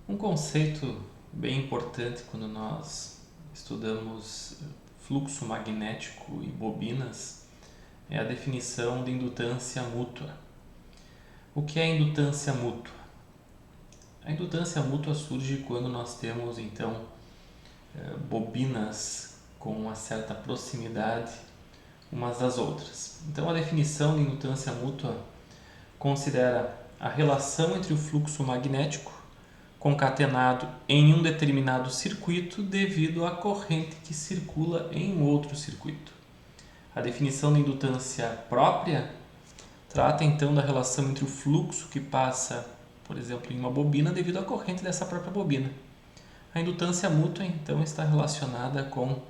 Um conceito bem importante quando nós estudamos fluxo magnético e bobinas é a definição de indutância mútua. O que é indutância mútua? A indutância mútua surge quando nós temos então bobinas com uma certa proximidade umas das outras. Então a definição de indutância mútua considera a relação entre o fluxo magnético concatenado em um determinado circuito devido à corrente que circula em outro circuito. A definição de indutância própria trata então da relação entre o fluxo que passa, por exemplo, em uma bobina devido à corrente dessa própria bobina. A indutância mútua então está relacionada com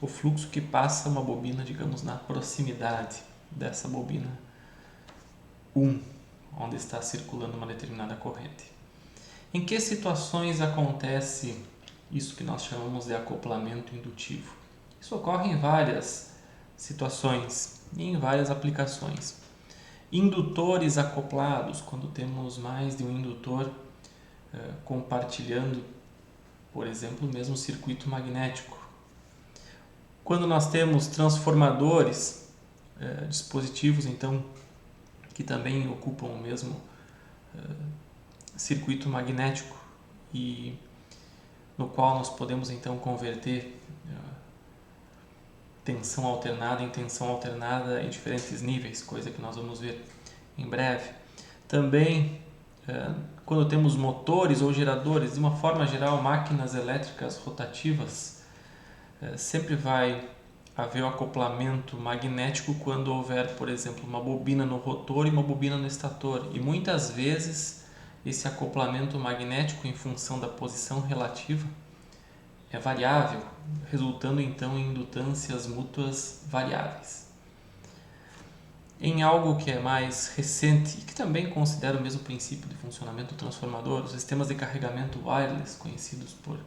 o fluxo que passa uma bobina, digamos, na proximidade dessa bobina 1, onde está circulando uma determinada corrente. Em que situações acontece isso que nós chamamos de acoplamento indutivo? Isso ocorre em várias situações e em várias aplicações. Indutores acoplados, quando temos mais de um indutor compartilhando, por exemplo, o mesmo circuito magnético. Quando nós temos transformadores, dispositivos então que também ocupam o mesmo circuito magnético e no qual nós podemos então converter tensão alternada em tensão alternada em diferentes níveis, coisa que nós vamos ver em breve. Também quando temos motores ou geradores, de uma forma geral, máquinas elétricas rotativas, sempre vai haver o acoplamento magnético quando houver, por exemplo, uma bobina no rotor e uma bobina no estator. E muitas vezes esse acoplamento magnético, em função da posição relativa, é variável, resultando então em indutâncias mútuas variáveis. Em algo que é mais recente e que também considera o mesmo princípio de funcionamento do transformador, os sistemas de carregamento wireless, conhecidos por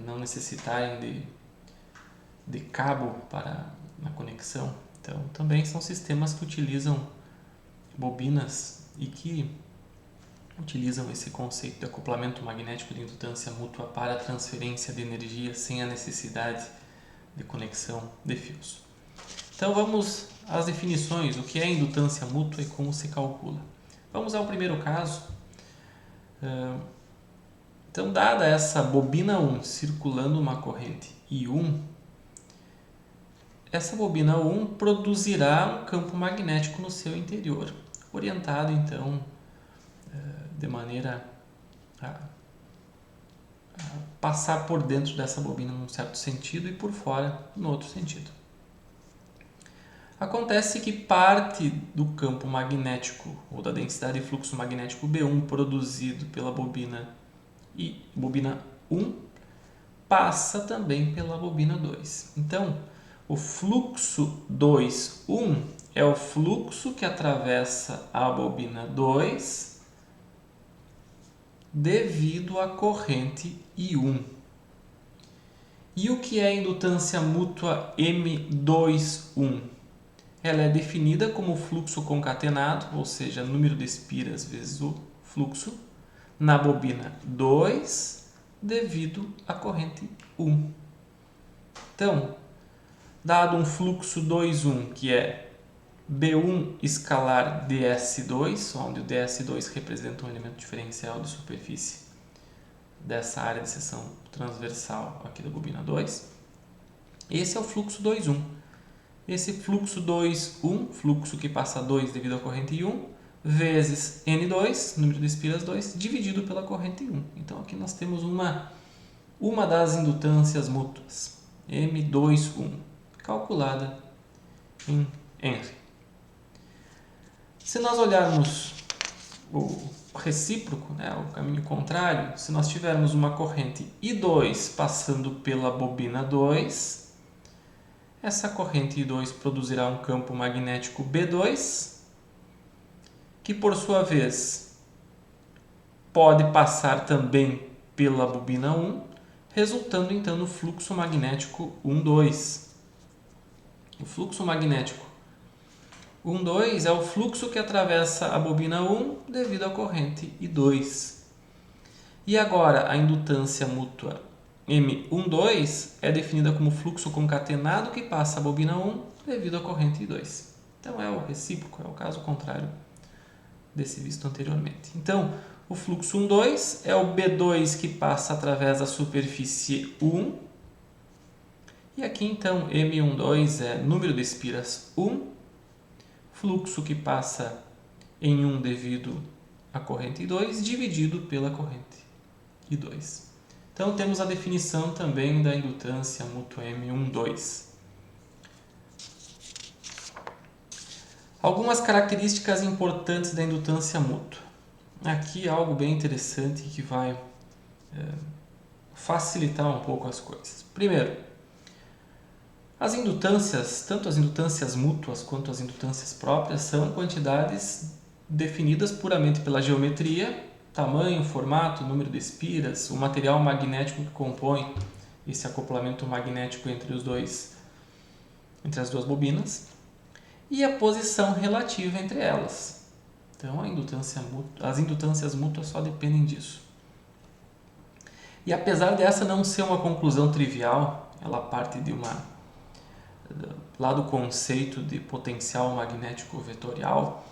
não necessitarem de cabo para a conexão, então também são sistemas que utilizam bobinas e que utilizam esse conceito de acoplamento magnético de indutância mútua para a transferência de energia sem a necessidade de conexão de fios. Então vamos às definições, o que é indutância mútua e como se calcula. Vamos ao primeiro caso. Então, dada essa bobina 1 circulando uma corrente I1, essa bobina 1 produzirá um campo magnético no seu interior, orientado então de maneira a passar por dentro dessa bobina num certo sentido e por fora no outro sentido. Acontece que parte do campo magnético ou da densidade de fluxo magnético B1 produzido pela bobina 1 passa também pela bobina 2. Então, o fluxo 2,1 é o fluxo que atravessa a bobina 2 devido à corrente I1. E o que é a indutância mútua M2,1? Ela é definida como fluxo concatenado, ou seja, número de espiras vezes o fluxo, na bobina 2 devido à corrente 1. Então, dado um fluxo 2,1 que é B1 escalar ds2, onde o ds2 representa um elemento diferencial de superfície dessa área de seção transversal aqui da bobina 2. Esse é o fluxo 2,1. Esse fluxo 2,1, fluxo que passa 2 devido à corrente 1, vezes N2, número de espiras 2, dividido pela corrente 1. Então aqui nós temos uma das indutâncias mútuas, M2,1, calculada em Henry. Se nós olharmos o recíproco, o caminho contrário, se nós tivermos uma corrente I2 passando pela bobina 2, essa corrente I2 produzirá um campo magnético B2, que por sua vez pode passar também pela bobina 1, resultando então no fluxo magnético 1,2. O fluxo magnético 1,2 é o fluxo que atravessa a bobina 1 devido à corrente I2. E agora a indutância mútua M12 é definida como fluxo concatenado que passa a bobina 1 devido à corrente I2. Então é o recíproco, é o caso contrário desse visto anteriormente. Então, o fluxo 1,2 é o B2 que passa através da superfície 1. E aqui então M12 é número de espiras 1, fluxo que passa em 1 devido à corrente I2 dividido pela corrente I2. Então temos a definição também da indutância mútua M12. Algumas características importantes da indutância mútua. Aqui algo bem interessante que vai facilitar um pouco as coisas. Primeiro, as indutâncias, tanto as indutâncias mútuas quanto as indutâncias próprias, são quantidades definidas puramente pela geometria, tamanho, formato, número de espiras, o material magnético que compõe esse acoplamento magnético entre as duas bobinas e a posição relativa entre elas. Então, as indutâncias mútuas só dependem disso. E apesar dessa não ser uma conclusão trivial, ela parte lá do conceito de potencial magnético vetorial,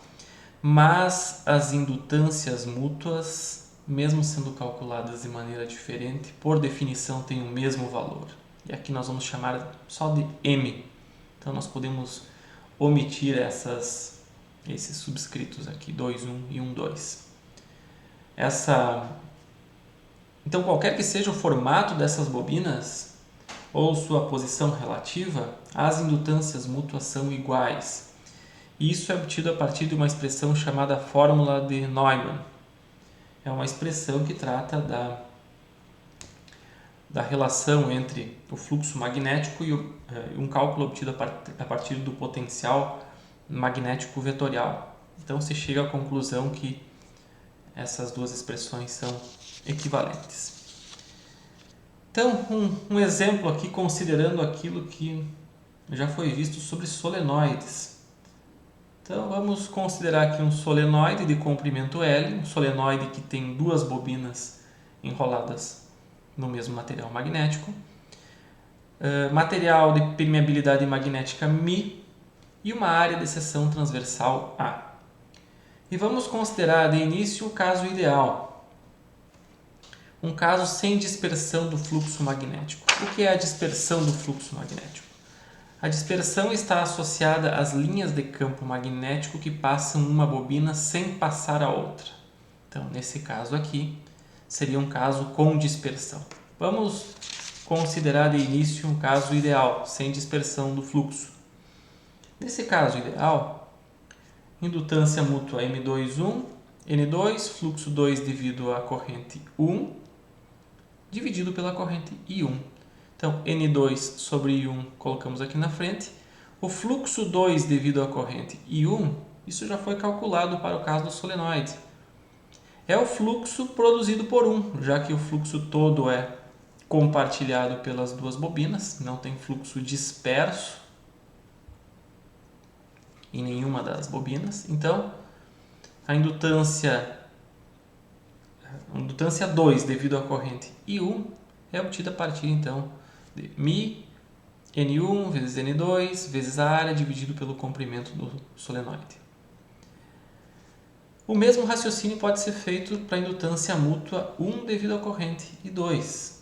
mas as indutâncias mútuas, mesmo sendo calculadas de maneira diferente, por definição têm o mesmo valor. E aqui nós vamos chamar só de M. Então nós podemos omitir esses subscritos aqui, 2,1 e 1,2. Então, qualquer que seja o formato dessas bobinas ou sua posição relativa, as indutâncias mútuas são iguais. E isso é obtido a partir de uma expressão chamada fórmula de Neumann. É uma expressão que trata da relação entre o fluxo magnético e um cálculo obtido a partir do potencial magnético vetorial. Então se chega à conclusão que essas duas expressões são equivalentes. Então, um exemplo aqui considerando aquilo que já foi visto sobre solenoides. Então vamos considerar aqui um solenoide de comprimento L, um solenoide que tem duas bobinas enroladas no mesmo material magnético, material de permeabilidade magnética μ e uma área de seção transversal A. E vamos considerar de início o caso ideal, um caso sem dispersão do fluxo magnético. O que é a dispersão do fluxo magnético? A dispersão está associada às linhas de campo magnético que passam uma bobina sem passar a outra. Então, nesse caso aqui, seria um caso com dispersão. Vamos considerar de início um caso ideal, sem dispersão do fluxo. Nesse caso ideal, indutância mútua M21, N2, fluxo 2 devido à corrente 1, dividido pela corrente I1. Então, N2 sobre I1 colocamos aqui na frente. O fluxo 2 devido à corrente I1, isso já foi calculado para o caso do solenoide. É o fluxo produzido por 1, já que o fluxo todo é compartilhado pelas duas bobinas, não tem fluxo disperso em nenhuma das bobinas. Então, a indutância 2 devido à corrente I1 é obtida a partir então de μ N1 vezes N2 vezes a área dividido pelo comprimento do solenoide. O mesmo raciocínio pode ser feito para a indutância mútua 1 devido à corrente I2.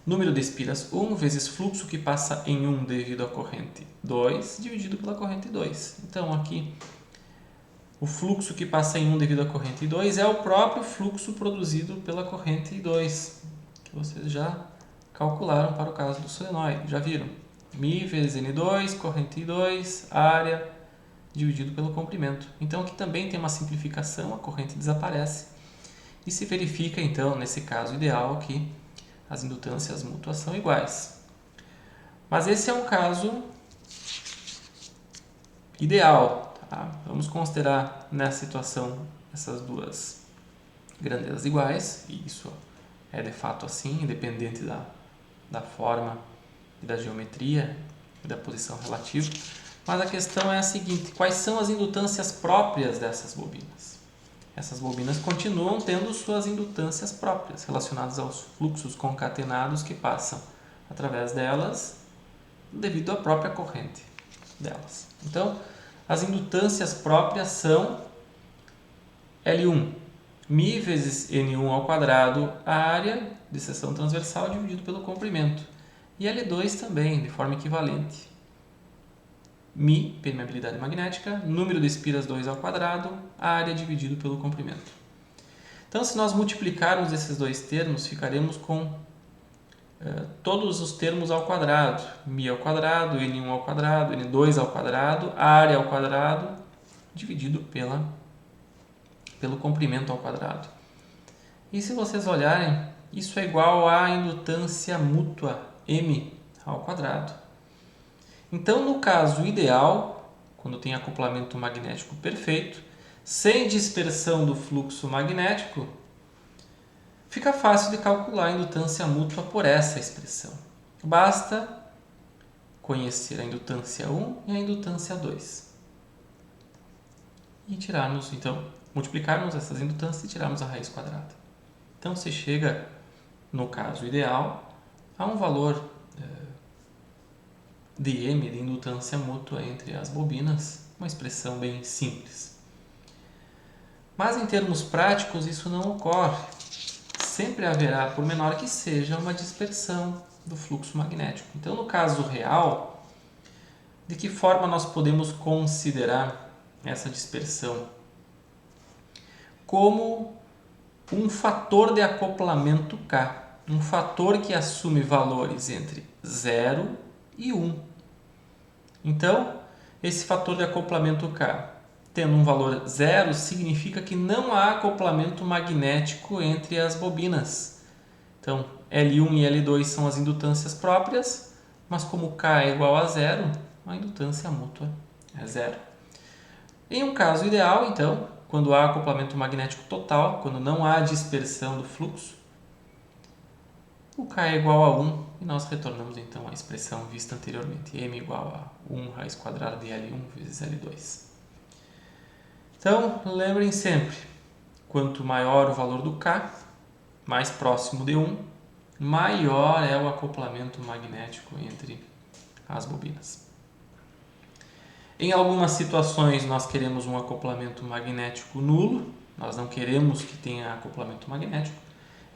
Número de espiras 1 vezes fluxo que passa em 1 devido à corrente 2 dividido pela corrente 2. Então aqui o fluxo que passa em 1 devido à corrente I2 é o próprio fluxo produzido pela corrente I2, que vocês já calcularam para o caso do solenoide, já viram? μ vezes N2, corrente I2, área dividido pelo comprimento. Então aqui também tem uma simplificação, a corrente desaparece e se verifica então, nesse caso ideal, que as indutâncias mútuas são iguais. Mas esse é um caso ideal. Tá? Vamos considerar nessa situação essas duas grandezas iguais, e isso é de fato assim, independente da forma e da geometria e da posição relativa. Mas a questão é a seguinte: quais são as indutâncias próprias dessas bobinas? essas bobinas continuam tendo suas indutâncias próprias, relacionadas aos fluxos concatenados que passam através delas, devido à própria corrente delas. Então, as indutâncias próprias são L1, μ vezes N1 ao quadrado, a área de seção transversal dividido pelo comprimento. E L2 também, de forma equivalente. μ, permeabilidade magnética, número de espiras 2 ao quadrado, a área dividido pelo comprimento. Então, se nós multiplicarmos esses dois termos, ficaremos com todos os termos ao quadrado. μ ao quadrado, N1 ao quadrado, N2 ao quadrado, área ao quadrado, dividido pelo comprimento ao quadrado. E se vocês olharem, isso é igual à indutância mútua M ao quadrado. Então, no caso ideal, quando tem acoplamento magnético perfeito, sem dispersão do fluxo magnético, fica fácil de calcular a indutância mútua por essa expressão. Basta conhecer a indutância 1 e a indutância 2. E tirarmos, então, multiplicarmos essas indutâncias e tirarmos a raiz quadrada. Então, se chega, no caso ideal, a um valor dm, de indutância mútua entre as bobinas, uma expressão bem simples. Mas em termos práticos isso não ocorre. Sempre haverá, por menor que seja, uma dispersão do fluxo magnético. Então, no caso real, de que forma nós podemos considerar essa dispersão? Como um fator de acoplamento K, um fator que assume valores entre 0 e 1. Então, esse fator de acoplamento K, tendo um valor 0, significa que não há acoplamento magnético entre as bobinas. Então, L1 e L2 são as indutâncias próprias, mas como K é igual a 0, a indutância mútua é 0. Em um caso ideal, então, quando há acoplamento magnético total, quando não há dispersão do fluxo, o K é igual a 1 e nós retornamos então à expressão vista anteriormente, m igual a 1 raiz quadrada de L1 vezes L2. Então, lembrem sempre, quanto maior o valor do K, mais próximo de 1, maior é o acoplamento magnético entre as bobinas. Em algumas situações nós queremos um acoplamento magnético nulo, nós não queremos que tenha acoplamento magnético.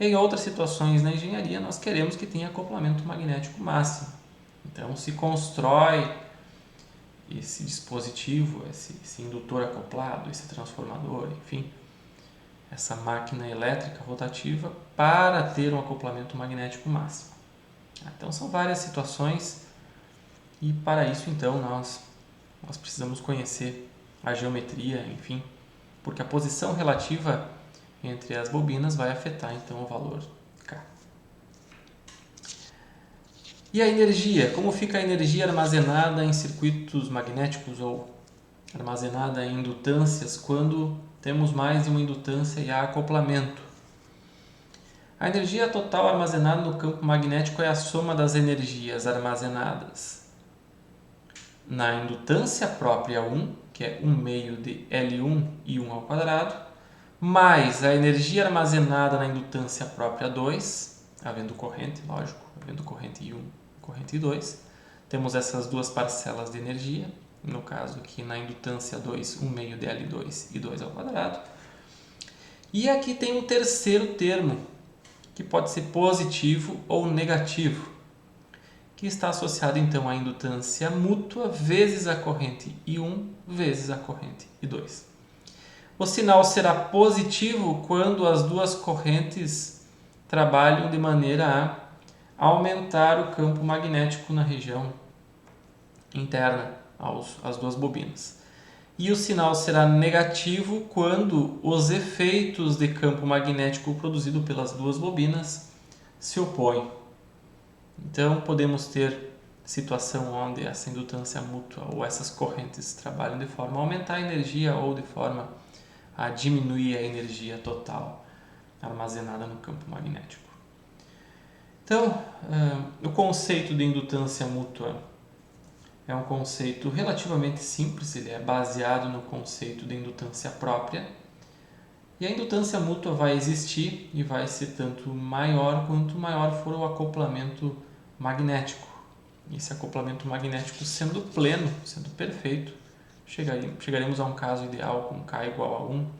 Em outras situações na engenharia nós queremos que tenha acoplamento magnético máximo. Então se constrói esse dispositivo, esse indutor acoplado, esse transformador, enfim, essa máquina elétrica rotativa para ter um acoplamento magnético máximo. Então são várias situações e para isso então nós precisamos conhecer a geometria, enfim, porque a posição relativa entre as bobinas vai afetar então o valor K. E a energia? Como fica a energia armazenada em circuitos magnéticos ou armazenada em indutâncias quando temos mais de uma indutância e há acoplamento? A energia total armazenada no campo magnético é a soma das energias armazenadas na indutância própria 1, que é 1 meio de L1 e 1 ao quadrado, mais a energia armazenada na indutância própria 2, havendo corrente, lógico, havendo corrente I1 e corrente I2. Temos essas duas parcelas de energia, no caso aqui na indutância 2, 1 meio de L2 e 2 ao quadrado. E aqui tem um terceiro termo, que pode ser positivo ou negativo, que está associado então à indutância mútua vezes a corrente I1 vezes a corrente I2. O sinal será positivo quando as duas correntes trabalham de maneira a aumentar o campo magnético na região interna às duas bobinas. E o sinal será negativo quando os efeitos de campo magnético produzido pelas duas bobinas se opõem. Então, podemos ter situação onde essa indutância mútua ou essas correntes trabalham de forma a aumentar a energia ou de forma a diminuir a energia total armazenada no campo magnético. Então, o conceito de indutância mútua é um conceito relativamente simples, ele é baseado no conceito de indutância própria E a indutância mútua vai existir e vai ser tanto maior quanto maior for o acoplamento magnético. Esse acoplamento magnético sendo pleno, sendo perfeito, chegaremos a um caso ideal com K igual a 1,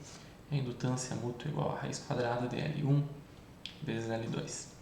a indutância mútua igual a raiz quadrada de L1 vezes L2.